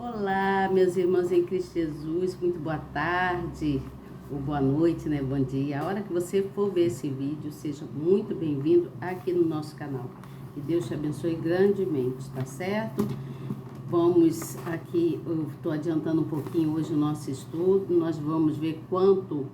Olá, meus irmãos em Cristo Jesus, muito boa tarde, ou boa noite, né? Bom dia. A hora que você for ver esse vídeo, seja muito bem-vindo aqui no nosso canal. Que Deus te abençoe grandemente, tá certo? Vamos aqui, eu estou adiantando um pouquinho hoje o nosso estudo, nós vamos ver quanto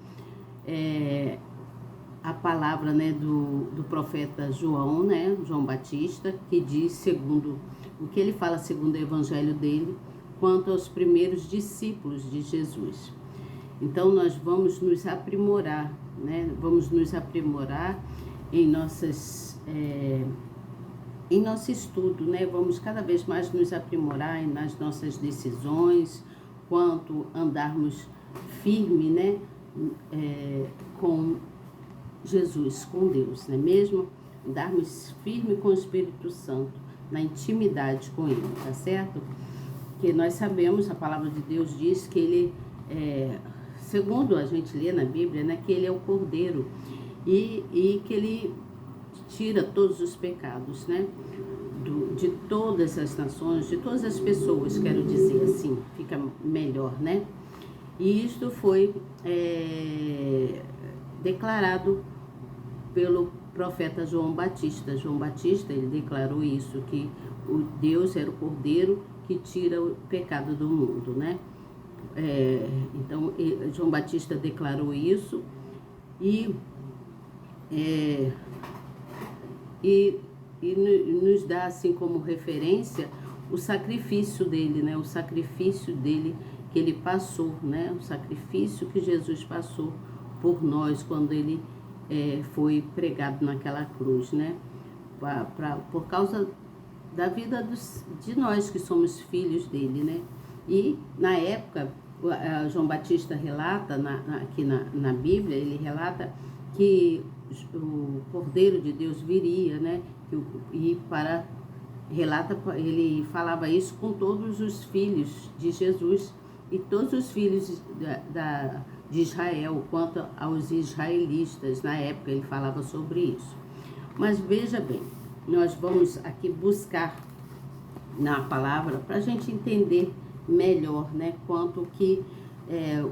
a palavra, né, do profeta João, né, João Batista, que diz segundo o que ele fala segundo o evangelho dele, quanto aos primeiros discípulos de Jesus. Então nós vamos nos aprimorar, né? Vamos nos aprimorar em em nosso estudo, né? Vamos cada vez mais nos aprimorar nas nossas decisões, quanto andarmos firme, né? Com Jesus, com Deus, não é mesmo? Andarmos firme com o Espírito Santo, na intimidade com Ele, tá certo? Que nós sabemos, a palavra de Deus diz que Ele, segundo a gente lê na Bíblia, né, que Ele é o Cordeiro e que Ele tira todos os pecados, né, de todas as nações, de todas as pessoas, quero dizer assim, fica melhor, né? E isto foi declarado pelo profeta João Batista. João Batista, ele declarou isso, que o Deus era o Cordeiro que tira o pecado do mundo, né? Então, João Batista declarou isso e nos dá assim como referência o sacrifício dele, né? O sacrifício dele que ele passou, né? O sacrifício que Jesus passou por nós quando ele foi pregado naquela cruz, né? Por causa da vida de nós que somos filhos dele, né? E na época, João Batista relata, aqui na Bíblia, ele relata que o Cordeiro de Deus viria, né? Ele falava isso com todos os filhos de Jesus e todos os filhos de Israel, quanto aos israelitas, na época ele falava sobre isso. Mas veja bem, nós vamos aqui buscar na palavra para a gente entender melhor, né, quanto que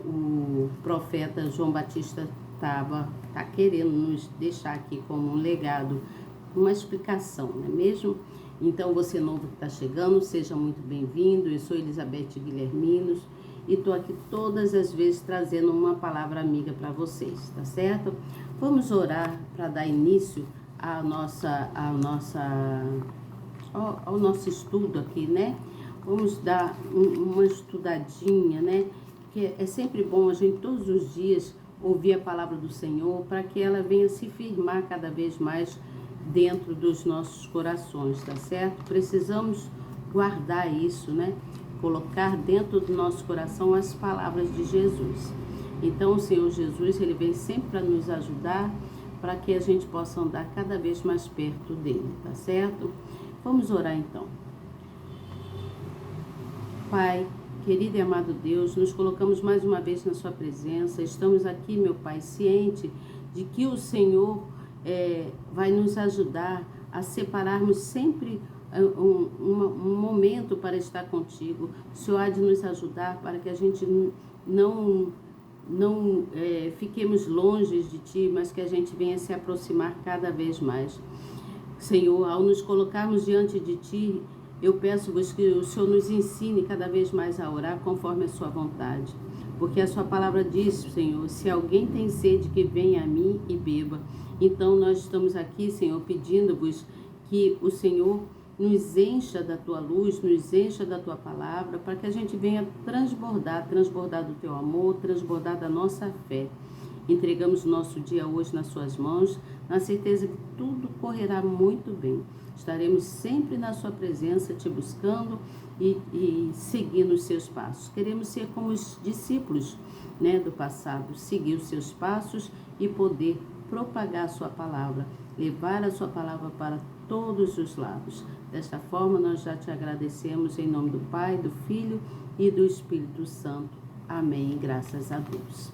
o profeta João Batista tá querendo nos deixar aqui como um legado, uma explicação, não é mesmo? Então, você novo que está chegando, seja muito bem-vindo. Eu sou Elizabeth Guilherminos e estou aqui todas as vezes trazendo uma palavra amiga para vocês, tá certo? Vamos orar para dar início ao nosso estudo aqui, né? Vamos dar uma estudadinha, né? Que é sempre bom a gente todos os dias ouvir a palavra do Senhor para que ela venha se firmar cada vez mais dentro dos nossos corações, tá certo? Precisamos guardar isso, né? Colocar dentro do nosso coração as palavras de Jesus. Então o Senhor Jesus, ele vem sempre para nos ajudar, para que a gente possa andar cada vez mais perto dele, tá certo? Vamos orar então. Pai, querido e amado Deus, nos colocamos mais uma vez na sua presença. Estamos aqui, meu Pai, ciente de que o Senhor vai nos ajudar a separarmos sempre um momento para estar contigo. O Senhor há de nos ajudar para que a gente não fiquemos longe de Ti, mas que a gente venha se aproximar cada vez mais. Senhor, ao nos colocarmos diante de Ti, eu peço-vos que o Senhor nos ensine cada vez mais a orar conforme a sua vontade. Porque a sua palavra diz, Senhor, se alguém tem sede, que venha a mim e beba. Então nós estamos aqui, Senhor, pedindo-vos que o Senhor nos encha da tua luz, nos encha da tua palavra, para que a gente venha transbordar do teu amor, transbordar da nossa fé. Entregamos o nosso dia hoje nas suas mãos, na certeza que tudo correrá muito bem. Estaremos sempre na sua presença, te buscando e seguindo os seus passos. Queremos ser como os discípulos, né, do passado, seguir os seus passos e poder propagar a sua palavra, levar a sua palavra para todos os lados. Desta forma, nós já te agradecemos em nome do Pai, do Filho e do Espírito Santo. Amém. Graças a Deus.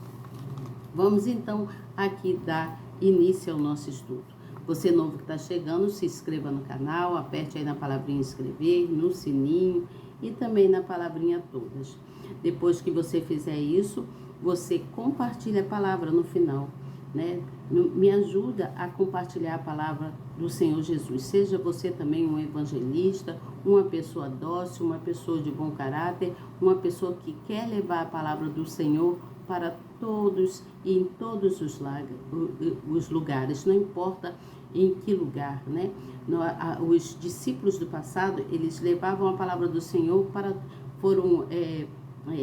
Vamos então aqui dar início ao nosso estudo. Você novo que está chegando, se inscreva no canal, aperte aí na palavrinha inscrever, no sininho e também na palavrinha todas. Depois que você fizer isso, você compartilha a palavra no final, né? Me ajuda a compartilhar a palavra do Senhor Jesus. Seja você também um evangelista, uma pessoa dócil, uma pessoa de bom caráter, uma pessoa que quer levar a palavra do Senhor para todos e em todos os lugares, não importa em que lugar, né? Os discípulos do passado, eles levavam a palavra do Senhor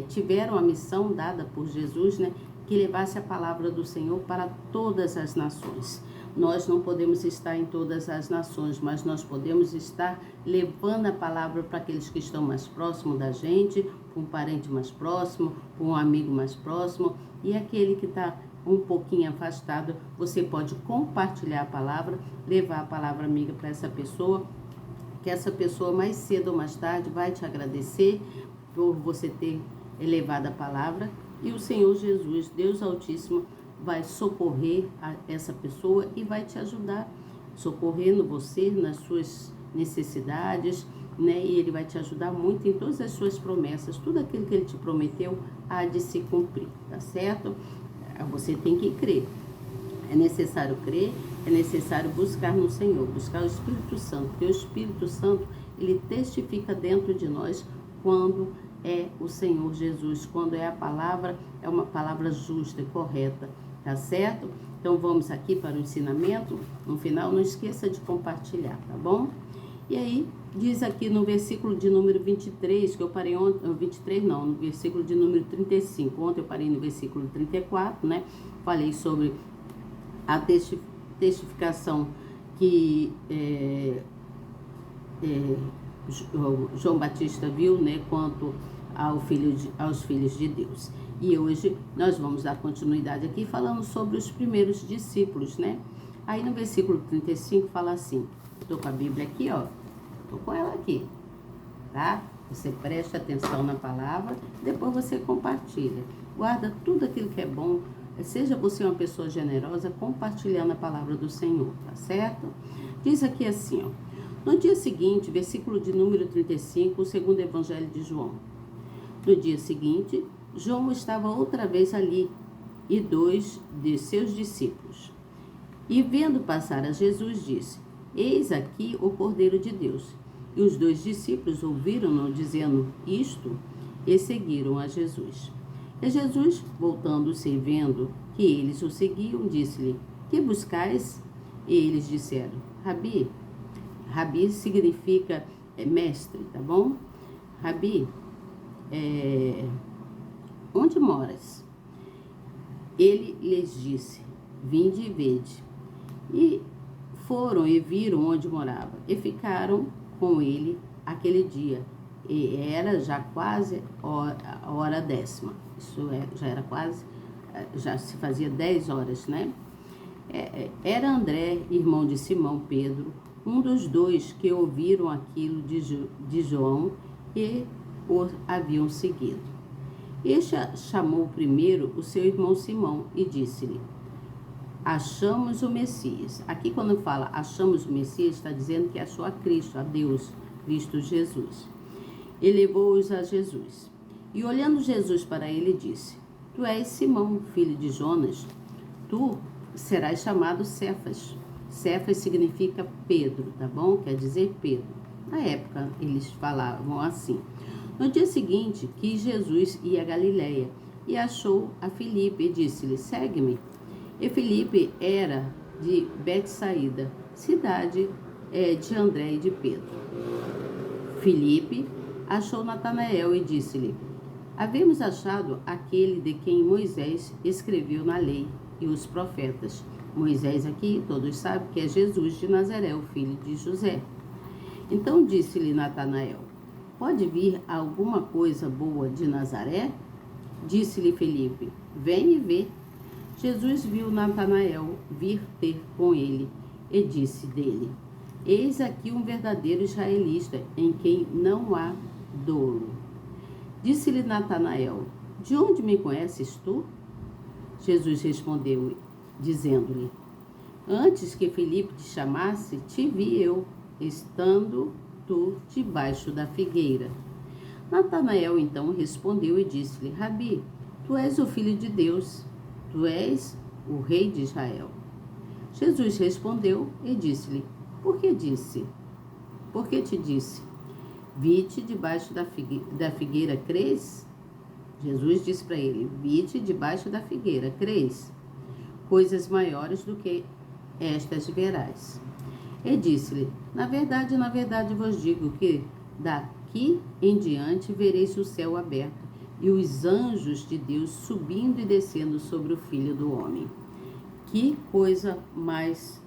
tiveram a missão dada por Jesus, né? Que levasse a palavra do Senhor para todas as nações. Nós não podemos estar em todas as nações, mas nós podemos estar levando a palavra para aqueles que estão mais próximos da gente, para um parente mais próximo, para um amigo mais próximo, e aquele que está um pouquinho afastado, você pode compartilhar a palavra, levar a palavra amiga para essa pessoa, que essa pessoa mais cedo ou mais tarde vai te agradecer por você ter levado a palavra, e o Senhor Jesus, Deus Altíssimo, vai socorrer essa pessoa e vai te ajudar, socorrendo você nas suas necessidades, né? E Ele vai te ajudar muito em todas as suas promessas, tudo aquilo que Ele te prometeu há de se cumprir, tá certo? Você tem que crer, é necessário crer, é necessário buscar no Senhor, buscar o Espírito Santo, porque o Espírito Santo, ele testifica dentro de nós quando é o Senhor Jesus, quando é uma palavra justa e correta, tá certo? Então vamos aqui para o ensinamento. No final, não esqueça de compartilhar, tá bom? E aí, diz aqui no versículo de número 23, que eu parei ontem, 23 não, no versículo de número 35. Ontem eu parei no versículo 34, né? Falei sobre a testificação que João Batista viu, né? Quanto aos filhos de Deus. E hoje nós vamos dar continuidade aqui falando sobre os primeiros discípulos, né? Aí no versículo 35 fala assim, estou com a Bíblia aqui, ó, estou com ela aqui, tá? Você presta atenção na palavra, depois você compartilha. Guarda tudo aquilo que é bom, seja você uma pessoa generosa, compartilhando a palavra do Senhor, tá certo? Diz aqui assim, ó, no dia seguinte, versículo de número 35, o segundo evangelho de João. No dia seguinte, João estava outra vez ali, e 2 de seus discípulos. E vendo passar a Jesus, disse, eis aqui o Cordeiro de Deus. E os 2 discípulos ouviram-no dizendo isto, e seguiram a Jesus. E Jesus, voltando-se e vendo que eles o seguiam, disse-lhe, que buscais? E eles disseram, Rabi. Rabi significa mestre, tá bom? Rabi, onde moras? Ele lhes disse, vinde e vede. E foram e viram onde morava, e ficaram com ele aquele dia. E era já quase a hora 10ª. Isso já era quase, já se fazia 10 horas, né? Era André, irmão de Simão Pedro, um dos 2 que ouviram aquilo de João e o haviam seguido. Este chamou primeiro o seu irmão Simão e disse-lhe, achamos o Messias. Aqui quando fala achamos o Messias, está dizendo que achou a Cristo, a Deus, Cristo Jesus. E levou-os a Jesus. E olhando Jesus para ele, disse, tu és Simão, filho de Jonas, tu serás chamado Cefas. Cefas significa Pedro, tá bom? Quer dizer Pedro. Na época eles falavam assim. No dia seguinte, quis Jesus ir a Galiléia e achou a Filipe e disse-lhe, segue-me. E Filipe era de Betsaída, cidade de André e de Pedro. Filipe achou Natanael e disse-lhe, havemos achado aquele de quem Moisés escreveu na lei e os profetas. Moisés aqui, todos sabem que é Jesus de Nazaré, o filho de José. Então disse-lhe Natanael, pode vir alguma coisa boa de Nazaré? Disse-lhe Filipe, vem e vê. Jesus viu Natanael vir ter com ele e disse dele, eis aqui um verdadeiro israelita em quem não há dolo. Disse-lhe Natanael, de onde me conheces tu? Jesus respondeu, dizendo-lhe, antes que Filipe te chamasse, te vi eu, estando tu debaixo da figueira. Natanael então respondeu e disse-lhe: Rabi, tu és o filho de Deus, tu és o rei de Israel. Jesus respondeu e disse-lhe: Por que te disse? Vi-te debaixo da figueira, crês? Jesus disse para ele: Vi-te debaixo da figueira, crês? Coisas maiores do que estas verás. E disse-lhe: na verdade vos digo que daqui em diante vereis o céu aberto e os anjos de Deus subindo e descendo sobre o Filho do Homem. Que coisa mais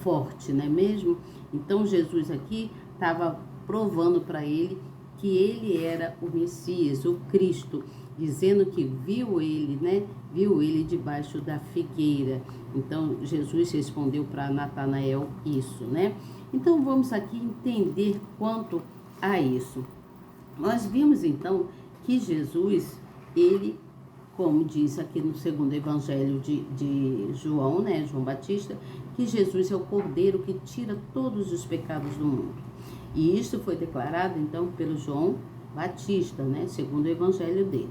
forte, não é mesmo? Então Jesus aqui estava provando para ele que ele era o Messias, o Cristo, dizendo que viu ele debaixo da figueira. Então Jesus respondeu para Natanael isso, né? Então vamos aqui entender quanto a isso. Nós vimos então que Jesus, ele, como diz aqui no segundo evangelho de João, né, João Batista, que Jesus é o Cordeiro que tira todos os pecados do mundo. E isso foi declarado então pelo João Batista, né, segundo o evangelho dele,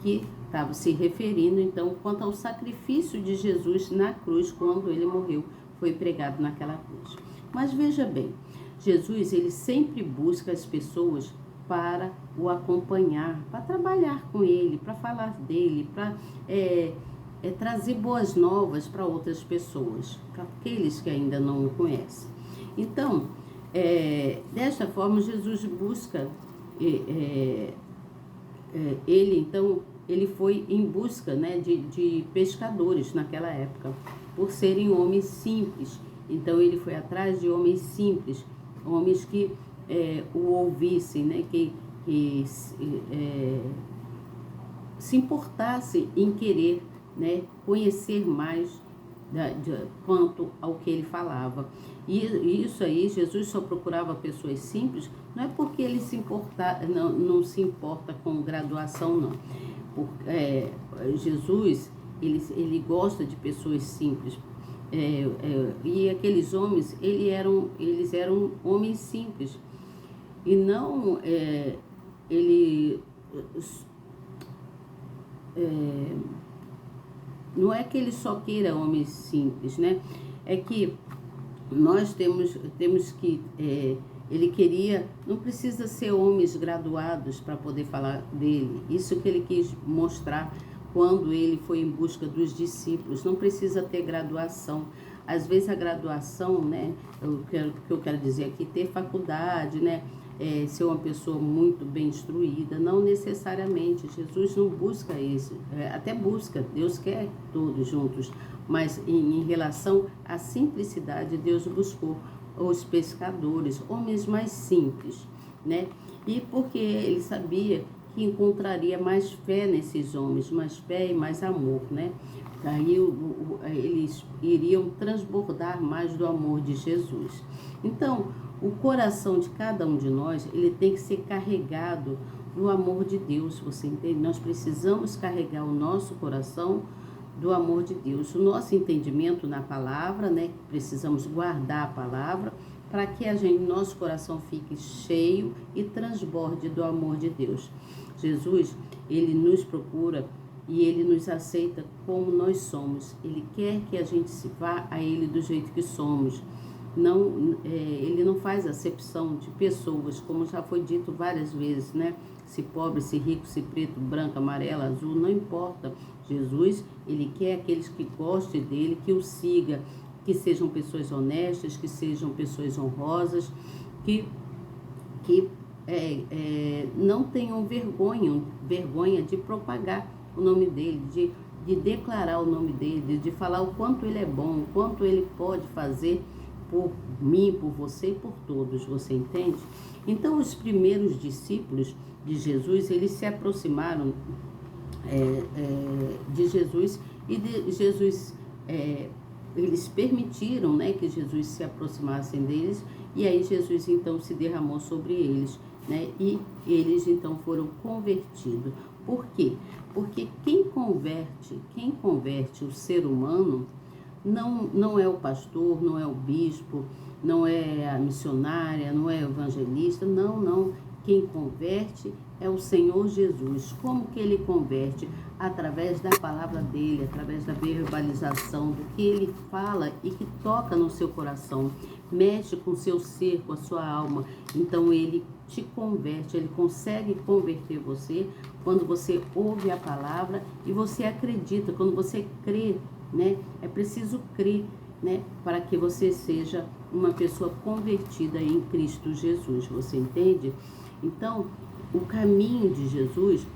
que estava se referindo então quanto ao sacrifício de Jesus na cruz, quando ele morreu, foi pregado naquela cruz. Mas veja bem, Jesus, ele sempre busca as pessoas para o acompanhar, para trabalhar com ele, para falar dele, para trazer boas novas para outras pessoas, para aqueles que ainda não o conhecem. Então, desta forma, Jesus busca, ele foi em busca, né, de pescadores naquela época, por serem homens simples. Então, ele foi atrás de homens simples, homens que o ouvissem, né, que se importassem em querer, né, conhecer mais quanto ao que ele falava. E isso aí, Jesus só procurava pessoas simples, não é porque ele não se importa com graduação, não. Jesus, ele gosta de pessoas simples. E aqueles homens, eles eram homens simples. E não, não é que ele só queira homens simples, né? É que nós temos que, ele queria, não precisa ser homens graduados para poder falar dele. Isso que ele quis mostrar quando ele foi em busca dos discípulos. Não precisa ter graduação. Às vezes a graduação, né, o que eu quero dizer aqui, ter faculdade, né, ser uma pessoa muito bem instruída, não necessariamente. Jesus não busca isso, até busca, Deus quer todos juntos, mas em relação à simplicidade, Deus buscou os pescadores, homens mais simples, né? E porque ele sabia que encontraria mais fé nesses homens, mais fé e mais amor, né? Daí eles iriam transbordar mais do amor de Jesus. Então, o coração de cada um de nós, ele tem que ser carregado do amor de Deus, você entende? Nós precisamos carregar o nosso coração do amor de Deus. O nosso entendimento na palavra, né? Precisamos guardar a palavra para que nosso coração fique cheio e transborde do amor de Deus. Jesus, ele nos procura e ele nos aceita como nós somos. Ele quer que a gente se vá a ele do jeito que somos. Ele não faz acepção de pessoas, como já foi dito várias vezes, né? Se pobre, se rico, se preto, branco, amarelo, azul, não importa. Jesus, ele quer aqueles que gostem dele, que o siga, que sejam pessoas honestas, que sejam pessoas honrosas, que não tenham vergonha de propagar o nome dele, de declarar o nome dele, de falar o quanto ele é bom, o quanto ele pode fazer por mim, por você e por todos, você entende? Então, os primeiros discípulos de Jesus, eles se aproximaram de Jesus e de Jesus, eles permitiram, né, que Jesus se aproximasse deles, e aí Jesus então se derramou sobre eles, né, e eles então foram convertidos. Por quê? Porque quem converte o ser humano não é o pastor, não é o bispo, não é a missionária, não é o evangelista, não. quem converte é o Senhor Jesus. Como que ele converte? Através da palavra dele, através da verbalização, do que ele fala e que toca no seu coração, mexe com o seu ser, com a sua alma. Então ele te converte, ele consegue converter você quando você ouve a palavra e você acredita, quando você crê, né? É preciso crer, né? Para que você seja uma pessoa convertida em Cristo Jesus, você entende? Então, o caminho de Jesus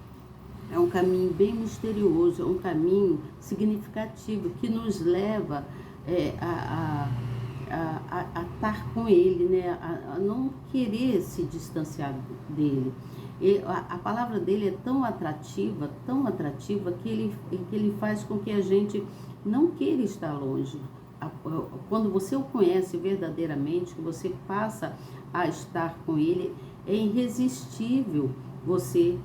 é um caminho bem misterioso, é um caminho significativo que nos leva a estar com Ele, né? A não querer se distanciar dele. E a palavra dele é tão atrativa que ele faz com que a gente não queira estar longe. Quando você o conhece verdadeiramente, que você passa a estar com ele, é irresistível você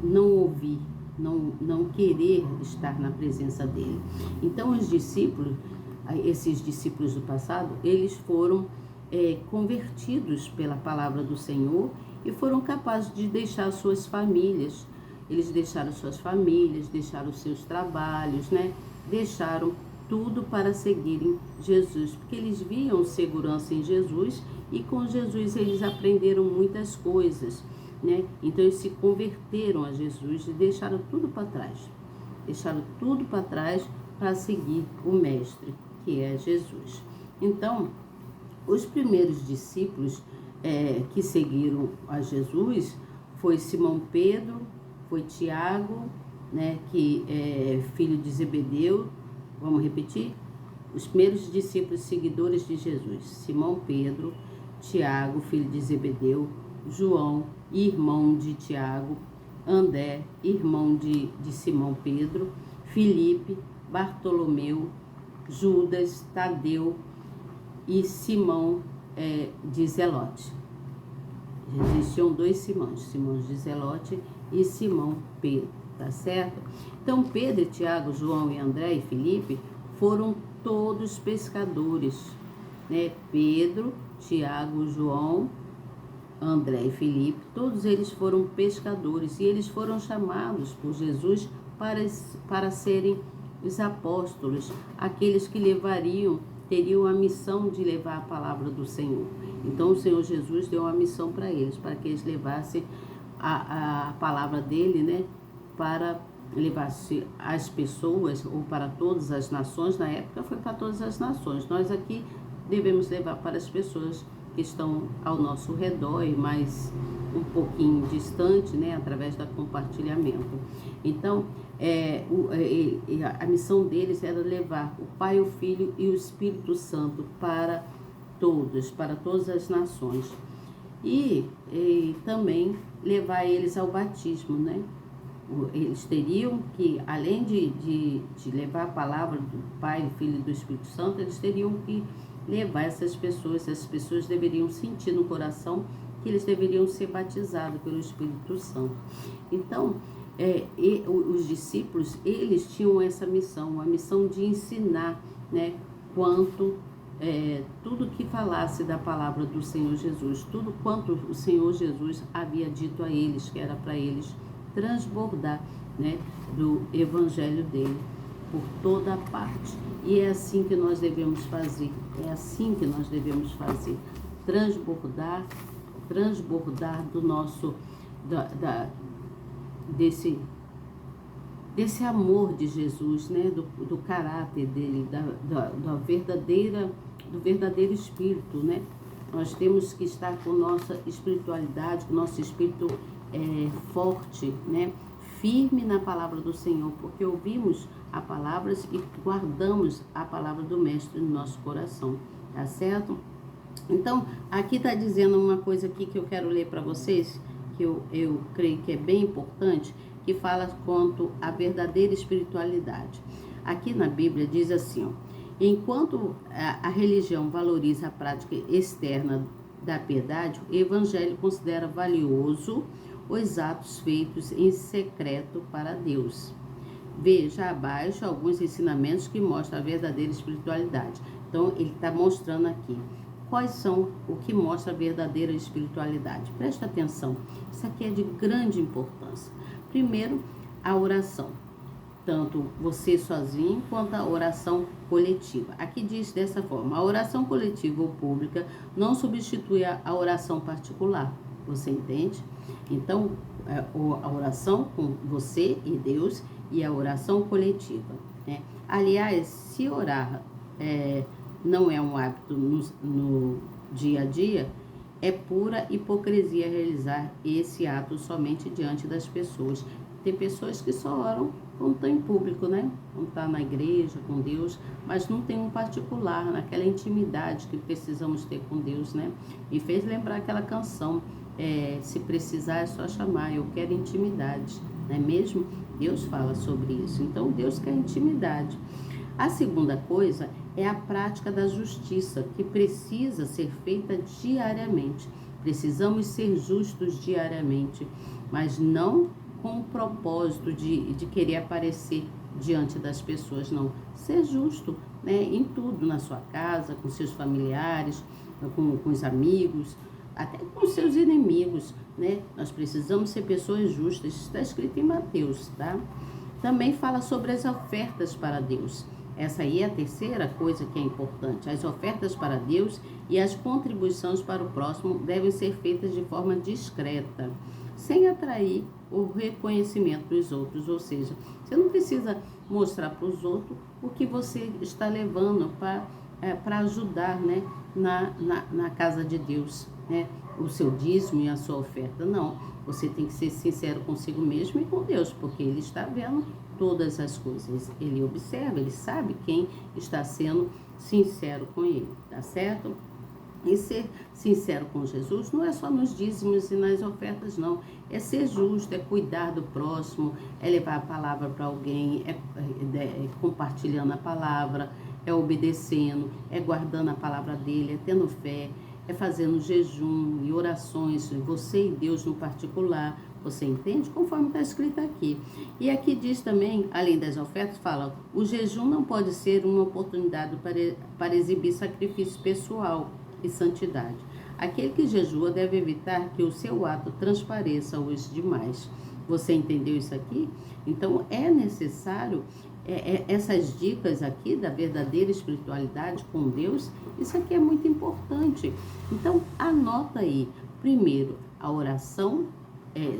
não ouvir, não querer estar na presença dele. Então os discípulos, esses discípulos do passado, eles foram convertidos pela palavra do Senhor e foram capazes de deixar suas famílias. Eles deixaram suas famílias, deixaram seus trabalhos, né? Deixaram tudo para seguirem Jesus, porque eles viam segurança em Jesus e com Jesus eles aprenderam muitas coisas, né? Então eles se converteram a Jesus e deixaram tudo para trás. Deixaram tudo para trás para seguir o Mestre, que é Jesus. Então, os primeiros discípulos que seguiram a Jesus foi Simão Pedro, foi Tiago, né, que é filho de Zebedeu. Vamos repetir? Os primeiros discípulos seguidores de Jesus: Simão Pedro, Tiago, filho de Zebedeu, João, irmão de Tiago, André, irmão de Simão Pedro, Filipe, Bartolomeu, Judas, Tadeu e Simão de Zelote. Existiam dois Simões, Simão de Zelote e Simão Pedro, tá certo? Então Pedro, Tiago, João e André e Filipe foram todos pescadores, né? Pedro, Tiago, João, André e Filipe, todos eles foram pescadores e eles foram chamados por Jesus para serem os apóstolos, aqueles que teriam a missão de levar a palavra do Senhor. Então o Senhor Jesus deu uma missão para eles, para que eles levassem a palavra dele, né, para levar-se às pessoas ou para todas as nações. Na época foi para todas as nações. Nós aqui devemos levar para as pessoas que estão ao nosso redor e mais um pouquinho distante, né, através do compartilhamento. Então, a missão deles era levar o Pai, o Filho e o Espírito Santo para todas as nações. E também levar eles ao batismo, né? Eles teriam que, além de levar a palavra do Pai, do Filho e do Espírito Santo, eles teriam que levar essas pessoas deveriam sentir no coração que eles deveriam ser batizados pelo Espírito Santo. Então, os discípulos, eles tinham essa missão, a missão de ensinar, né, tudo que falasse da palavra do Senhor Jesus, tudo quanto o Senhor Jesus havia dito a eles, que era para eles transbordar, né, do evangelho dele por toda a parte. E é assim que nós devemos fazer, transbordar do nosso, desse amor de Jesus, né, do caráter dele, do verdadeiro espírito, né? Nós temos que estar com nossa espiritualidade, com nosso espírito forte, né? Firme na palavra do Senhor, porque ouvimos a palavra e guardamos a palavra do Mestre no nosso coração, tá certo? Então, aqui está dizendo uma coisa aqui que eu quero ler para vocês, que eu creio que é bem importante, que fala quanto à verdadeira espiritualidade. Aqui na Bíblia diz assim, ó: enquanto a religião valoriza a prática externa da piedade, o Evangelho considera valioso os atos feitos em secreto para Deus. Veja abaixo alguns ensinamentos que mostram a verdadeira espiritualidade. Então, ele está mostrando aqui quais são o que mostra a verdadeira espiritualidade. Presta atenção, isso aqui é de grande importância. Primeiro, a oração, tanto você sozinho quanto a oração coletiva. Aqui diz dessa forma: a oração coletiva ou pública não substitui a oração particular. Você entende? Então, a oração com você e Deus e a oração coletiva, né? Aliás, se orar não é um hábito no dia a dia, é pura hipocrisia realizar esse ato somente diante das pessoas. Tem pessoas que só oram quando estão em público, né? Quando está na igreja, com Deus, mas não tem um particular, naquela intimidade que precisamos ter com Deus, né? E fez lembrar aquela canção, se precisar é só chamar, eu quero intimidade, não é mesmo? Deus fala sobre isso, então Deus quer intimidade. A segunda coisa é a prática da justiça, que precisa ser feita diariamente. Precisamos ser justos diariamente, mas não com o propósito de querer aparecer diante das pessoas, não. Ser justo, né, em tudo, na sua casa, com seus familiares, com os amigos, até com seus inimigos, né? Nós precisamos ser pessoas justas. Isso está escrito em Mateus, tá? Também fala sobre as ofertas para Deus. Essa aí é a terceira coisa que é importante. As ofertas para Deus e as contribuições para o próximo devem ser feitas de forma discreta, sem atrair o reconhecimento dos outros. Ou seja, você não precisa mostrar para os outros o que você está levando para ajudar, né, na casa de Deus, né, o seu dízimo e a sua oferta. Não, você tem que ser sincero consigo mesmo e com Deus, porque Ele está vendo todas as coisas. Ele observa, Ele sabe quem está sendo sincero com Ele, tá certo? E ser sincero com Jesus não é só nos dízimos e nas ofertas, não. É ser justo, é cuidar do próximo, é levar a palavra para alguém, é compartilhando a palavra, é obedecendo, é guardando a palavra dele, é tendo fé, é fazendo jejum e orações, você e Deus no particular. Você entende? Conforme está escrito aqui. E aqui diz também, além das ofertas, fala: o jejum não pode ser uma oportunidade para exibir sacrifício pessoal e santidade. Aquele que jejua deve evitar que o seu ato transpareça aos demais. Você entendeu isso aqui? Então, é necessário essas dicas aqui da verdadeira espiritualidade com Deus. Isso aqui é muito importante. Então, anota aí. Primeiro, a oração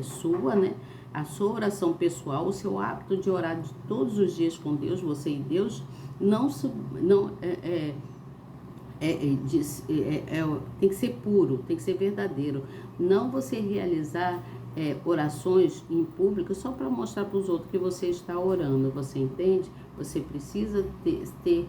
sua, né? A sua oração pessoal, o seu hábito de orar de todos os dias com Deus, você e Deus, tem que ser puro, tem que ser verdadeiro. Não você realizar orações em público só para mostrar para os outros que você está orando, você entende? Você precisa ter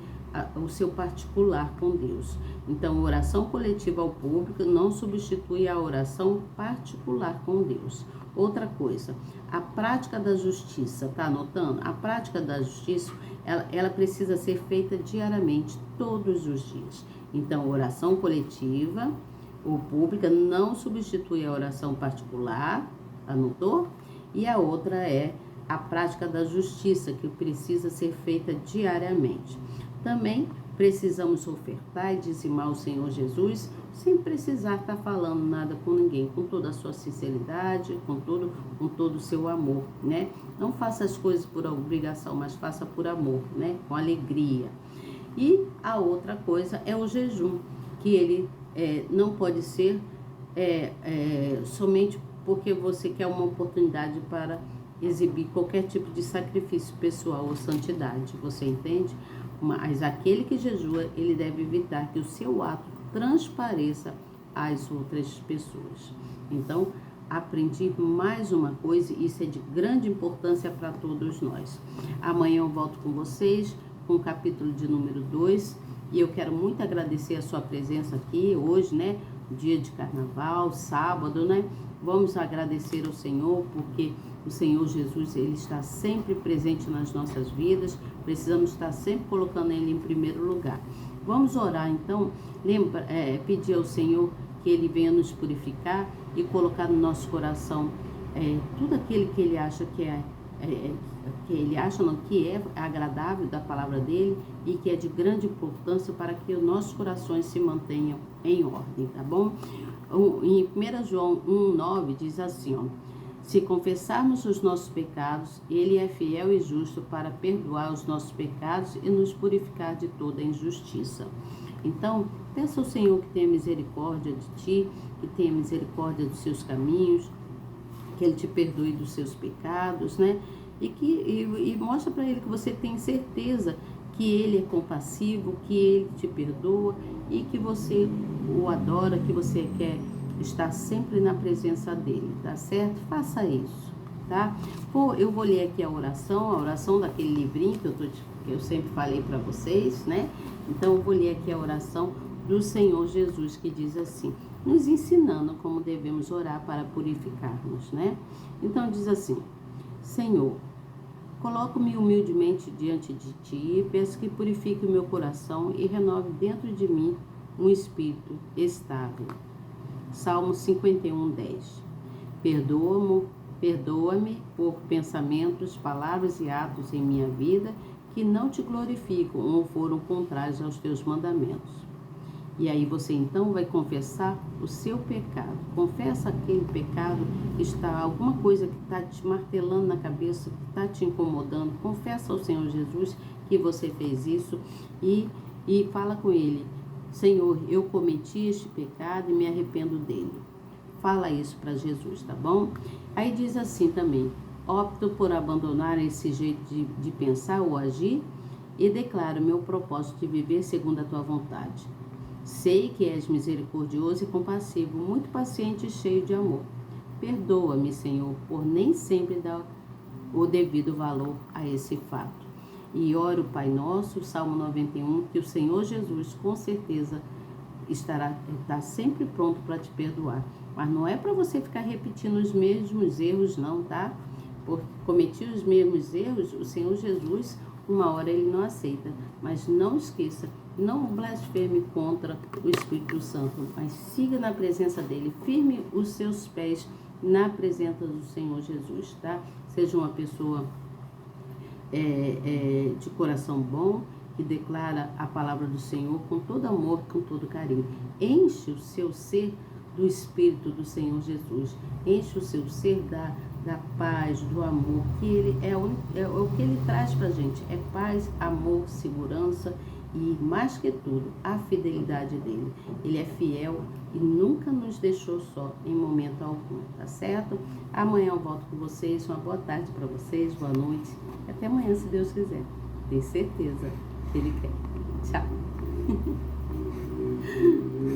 o seu particular com Deus. Então, oração coletiva ao público não substitui a oração particular com Deus. Outra coisa, a prática da justiça, tá anotando? A prática da justiça, ela precisa ser feita diariamente, todos os dias. Então, oração coletiva ou pública não substitui a oração particular, anotou? E a outra é a prática da justiça, que precisa ser feita diariamente. Também precisamos ofertar e dizimar o Senhor Jesus sem precisar estar falando nada com ninguém, com toda a sua sinceridade, com todo o seu amor, né? Não faça as coisas por obrigação, mas faça por amor, né? Com alegria. E a outra coisa é o jejum, que ele não pode ser somente porque você quer uma oportunidade para exibir qualquer tipo de sacrifício pessoal ou santidade, você entende? Mas aquele que jejua, ele deve evitar que o seu ato transpareça às outras pessoas. Então, aprendi mais uma coisa, e isso é de grande importância para todos nós. Amanhã eu volto com vocês com o capítulo de número 2, e eu quero muito agradecer a sua presença aqui hoje, né? Dia de carnaval, sábado, né? Vamos agradecer ao Senhor, porque o Senhor Jesus, Ele está sempre presente nas nossas vidas. Precisamos estar sempre colocando Ele em primeiro lugar. Vamos orar, então, pedir ao Senhor que Ele venha nos purificar e colocar no nosso coração tudo aquilo que Ele acha que é que ele acha não, que é agradável da palavra dele e que é de grande importância para que os nossos corações se mantenham em ordem, tá bom? Em 1 João 1,9 diz assim, ó: se confessarmos os nossos pecados, ele é fiel e justo para perdoar os nossos pecados e nos purificar de toda injustiça. Então, peça ao Senhor que tenha misericórdia de ti, que tenha misericórdia dos seus caminhos, que ele te perdoe dos seus pecados, né? E mostra para ele que você tem certeza que ele é compassivo, que ele te perdoa e que você o adora, que você quer estar sempre na presença dele, tá certo? Faça isso, tá? Eu vou ler aqui a oração daquele livrinho que eu sempre falei para vocês, né? Então, eu vou ler aqui a oração do Senhor Jesus, que diz assim, nos ensinando como devemos orar para purificarmos, né? Então, diz assim: Senhor, coloco-me humildemente diante de ti e peço que purifique o meu coração e renove dentro de mim um espírito estável. Salmo 51:10. Perdoa-me por pensamentos, palavras e atos em minha vida que não te glorificam ou foram contrários aos teus mandamentos. E aí você então vai confessar o seu pecado. Confessa aquele pecado que está, alguma coisa que está te martelando na cabeça, que está te incomodando. Confessa ao Senhor Jesus que você fez isso e fala com ele: Senhor, eu cometi este pecado e me arrependo dele. Fala isso para Jesus, tá bom? Aí diz assim também: opto por abandonar esse jeito de pensar ou agir e declaro meu propósito de viver segundo a tua vontade. Sei que és misericordioso e compassivo, muito paciente e cheio de amor. Perdoa-me, Senhor, por nem sempre dar o devido valor a esse fato. E oro, Pai Nosso, Salmo 91, que o Senhor Jesus com certeza está sempre pronto para te perdoar. Mas não é para você ficar repetindo os mesmos erros não, tá? Porque cometi os mesmos erros, o Senhor Jesus, uma hora ele não aceita. Mas não esqueça, não blasfeme contra o Espírito Santo, mas siga na presença dele, firme os seus pés na presença do Senhor Jesus, tá? Seja uma pessoa de coração bom, que declara a palavra do Senhor com todo amor, com todo carinho. Enche o seu ser do Espírito do Senhor Jesus, enche o seu ser da paz, do amor, que ele é o que ele traz pra gente, é paz, amor, segurança e, mais que tudo, a fidelidade dele. Ele é fiel e nunca nos deixou só em momento algum, tá certo? Amanhã eu volto com vocês, uma boa tarde para vocês, boa noite, até amanhã se Deus quiser, tenho certeza que ele quer. Tchau!